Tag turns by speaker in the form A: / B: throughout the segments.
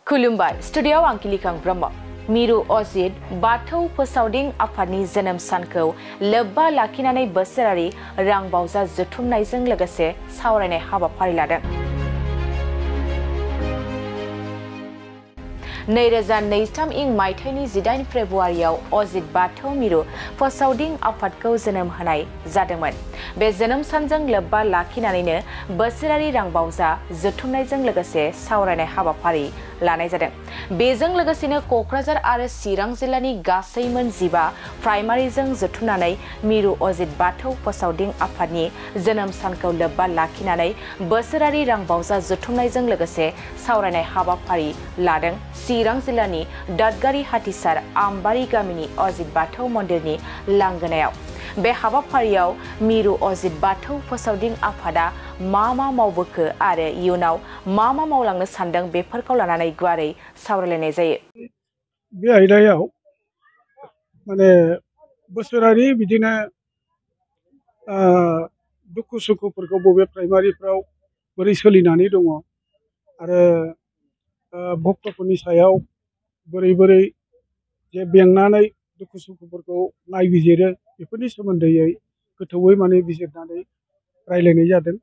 A: खुलुमबाय स्टुडियोआव आं किलिकां ब्रह्म मिरु अजित बाथौ फोसावदिं आफादनि जोनोम सानखौ लोब्बा लाखिनानै बोसोरारि रां बावजा जुथुमनायजों लोगोसे सावरायनाय हाबाफारि लादों। 2023 इं मायथाइनि 18 फेब्रुवारियाव अजित बाथौ मिरु फोसावदिं आफादखौ जोनोम होनाय जादोंमोन। बे जोनोम सानजों लोब्बा लाखिनानैनो बोसोरारि रां बावजा जुथुमनायजों लोगोसे सावरायनाय हाबाफारि लानाय जादों। बेजों लोगोसेनो क'क्राझार आरो चिरां जिल्लानि गासै मोन 15 प्राइमारिजों जुथुमनानै मिरु अजित बाथौ फोसावदिं आफादनि जोनोम सानखौ लोब्बा लाखिनानै बोसोरारि रां बावजा जुथुमनायजों लोगोसे सावरायनाय हाबाफारि लादों। चिरां जिल्लानि दादगारि हाथिसार आमबारि गामिनि अजित बाथौ मन्दिरनि लांगोनायाव बे हाबाफारियाव मिरु अजित बाथौ फोसावदिं आफादा मा मावबोखो आरो इयुनाव मा मावलांनो सानदों बेफोरखौ लानानै गुवारै सावरायलायनाय जायो।
B: बे आयदायाव माने बोसोरारि बिदिनो दुखु सुखुफोरखौ बबे प्राइमारिफ्राव बोरै सोलिनानै दङ आरो भक्तफोरनि सायाव बोरै जे बेंनानै दुखु सुखुफोरखौ नायबिजिरो बेफोरनि सोमोन्दैयै गोथौयै माने बिजिरनानै रायलायनाय जादों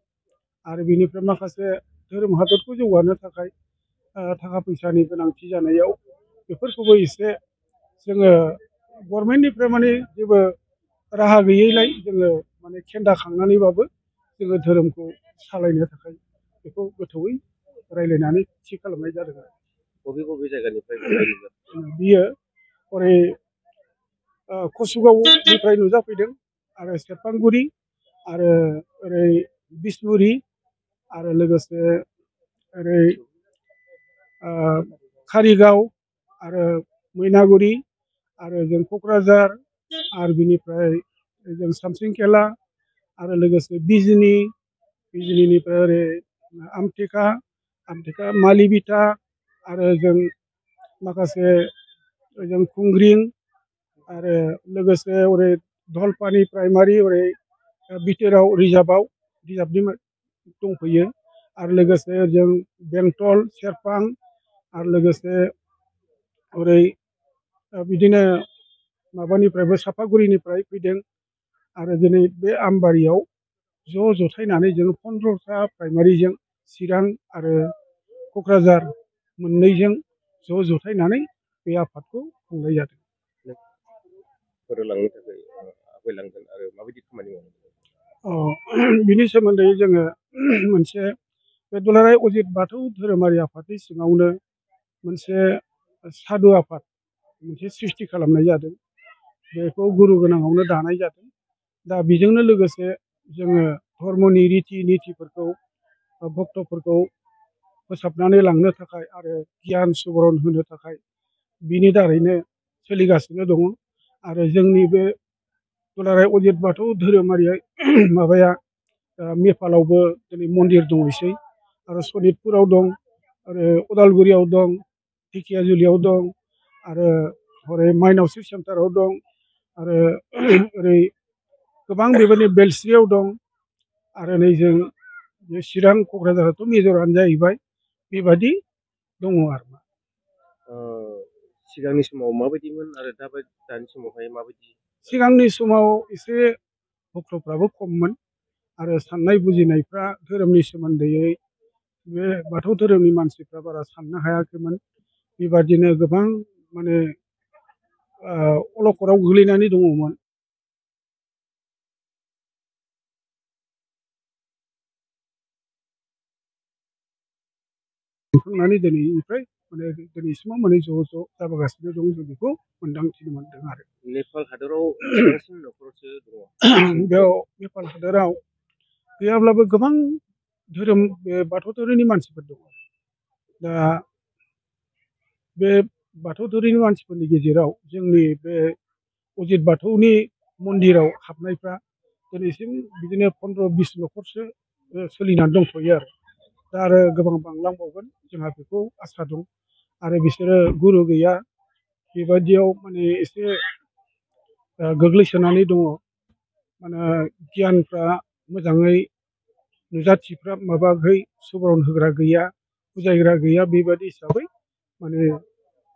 B: आरो बेनिफ्राय माखासे धोरोम हादरखौ जौगानो थाखाय थाखा फैसानि गोनांथि जानायाव बेफोरखौबो एसे जोङो गभर्नमेन्टनिफ्राय माने जेबो राहा गैयैलाय जोङो माने खेन्दा खांनानैबाबो जोङो धोरोमखौ सालायनो थाखाय बेखौ गोथौयै रायलायनानै थि खालामनाय जादों।
C: बबे जायगानिफ्राय
B: बियो ओरै कसुगावनिफ्राय नुजाफैदों आरो सेरफांगुरि आरो ओरै बिसमुरि आरो लोगोसे ओरै कारिगाव आरो मैनागुरि आरो जों क'क्राझार आरो बिनिफ्राय जों सामसिंखेला आरो लोगोसे बिजिनिनिफ्राय ओरै आमथेखा मालिबिथा आरो जों माखासे जों खुंग्रिं आरो लोगोसे ओरै धलपानि प्राइमारि ओरै बिथोराव रिजार्भनि दंफैयो आरो लोगोसे जों बेंटल सेरफां आरो लोगोसे ओरै बिदिनो माबानिफ्रायबो सापागुरिनिफ्राय फैदों आरो दिनै बे आमबारियाव जथायनानै जों 15टा प्राइमारिजों चिरां आरो क'क्राझार मोननैजों जथायनानै बे आफादखौ खुंनाय जादों।
C: फोरोंलांनो थाखाय आवगायलांगोन आरो माबायदि खामानि मावो
B: बिनि सोमोन्दै जोङो मोनसे बे दुलाराय अजित बाथौ धोरोमारि आफादनि सिङावनो मोनसे सादु आफाद मोनसे सृष्टि खालामनाय जादों। बेखौ गुरु गोनाङावनो दानाय जादों। दा बेजोंनो लोगोसे जोङो धर्मनि रिति नितिफोरखौ भक्तफोरखौ फोसाबनानै लांनो थाखाय आरो गियान सुबुरन होनो थाखाय बिनि दारैनो सोलिगासिनो दङ आरो जोंनि बे दुलाराय अजित बाथौ धोरोमारि माबाया नेपालावबो दिनै मन्दिर दंसै आरो सनितपुराव दं आरो उदालगुरियाव दं ढेकियाजुलियाव दं आरो हरै माइनावस्रि सेन्टाराव दं आरो ओरै गोबां बेबायदि बेलस्रियाव दं आरो नै जों बे चिरां क'क्राझाराथ' मेजरानो जाहैबाय बेबादि दङ आरो
C: सिगांनि समाव माबायदिमोन आरो दानि समावहाय माबायदि?
B: सिगांनि समाव एसे भक्तफ्राबो खममोन आरो साननाय बुजिनायफ्रा धोरोमनि सोमोन्दैयै बे बाथौ धोरोमनि मानसिफ्रा बारा साननो हायाखैमोन। बेबादिनो गोबां माने अलखदाव गोग्लैनानै दङमोन। थांनानै दिनैनिफ्राय माने दिनैसिमाव माने ज' जाबोगासिनो दं जों बेखौ मोन्दांथिनो मोन्दों आरो
C: नेपाल हादराव बेसेबांसिम न'खरसो दङ?
B: बेयाव नेपाल हादराव गैयाब्लाबो गोबां धोरोम बे बाथौ धोरोमनि मानसिफोर दङ। दा बे बाथौ धोरोमनि मानसिफोरनि गेजेराव जोंनि बे अजित बाथौनि मन्दिराव हाबनायफ्रा दिनैसिम बिदिनो 15-20 न'खरसो सोलिनानै दंथ'यो आरो दा आरो गोबां बांलांबावगोन जोंहा बेखौ आसा दं आरो बिसोरो गुरु गैया बेबायदियाव माने एसे गोग्लैसोनानै दङ। माने गियानफ्रा मोजाङै नुजाथिफ्रा माबाखै सुबुरुन होग्रा गैया बुजायग्रा गैया बेबायदि हिसाबै माने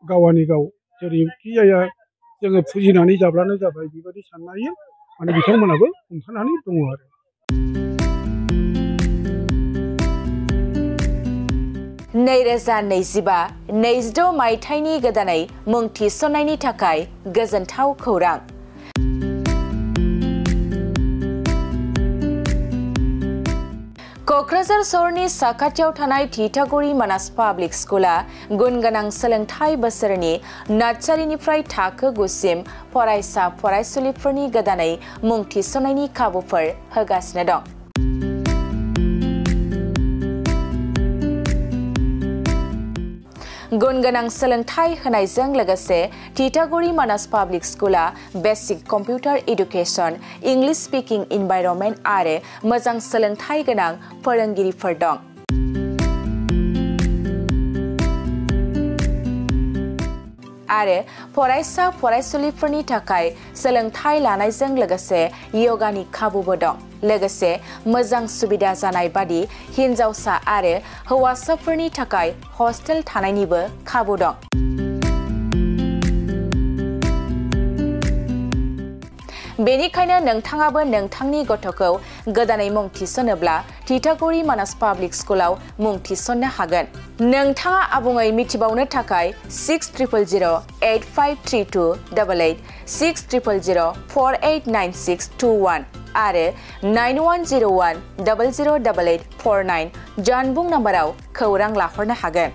B: गावानि गाव जेरैखि जाया जोङो फुजिनानै जाब्लानो जाबाय बेबायदि साननो हायो माने बिथांमोनाबो हमथानानै दङ आरो।
A: 2025-26 मायथाइनि गोदानै मुं थिसननायनि थाखाय गोजोनथाव खौरां। क'क्राझार सहरनि साखाथियाव थानाय थिथागुरि मानास पाब्लिक स्कुला गुन गोनां सोलोंथाइ बोसोरनि नार्सारिनिफ्राय थाखो 9 सिम फरायसा फरायसुलिफोरनि गोदानै मुं थिसननायनि खाबुफोर होगासिनो दं। गुन गोनां सोलोंथाइ होनायजों लोगोसे थिथागुरि मानास पाब्लिक स्कुला basic computer education, English speaking environment आरो मोजां सोलोंथाइ गोनां फोरोंगिरिफोर दं। आरो फरायसा फरायसुलिफोरनि थाखाय सोलोंथाइ लानायजों लोगोसे योगानि खाबुबो दं। लोगोसे मोजां सुबिदा जानाय बादि हिन्जावसा आरो हौवासाफोरनि थाखाय हस्टेल थानायनिबो खाबु दं। बेनिखायनो नोंथाङाबो नोंथांनि गथ'खौ गोदानै मुं थिसनोब्ला थिथागुरि मानास पाब्लिक स्कुलाव मुं थिसननो हागोन। नोंथाङा आबुङै मिथिबावनो थाखाय 6000853288 6000489621 आरो 9101008849 जानबुं नाम्बाराव खौरां लाहरनो हागोन।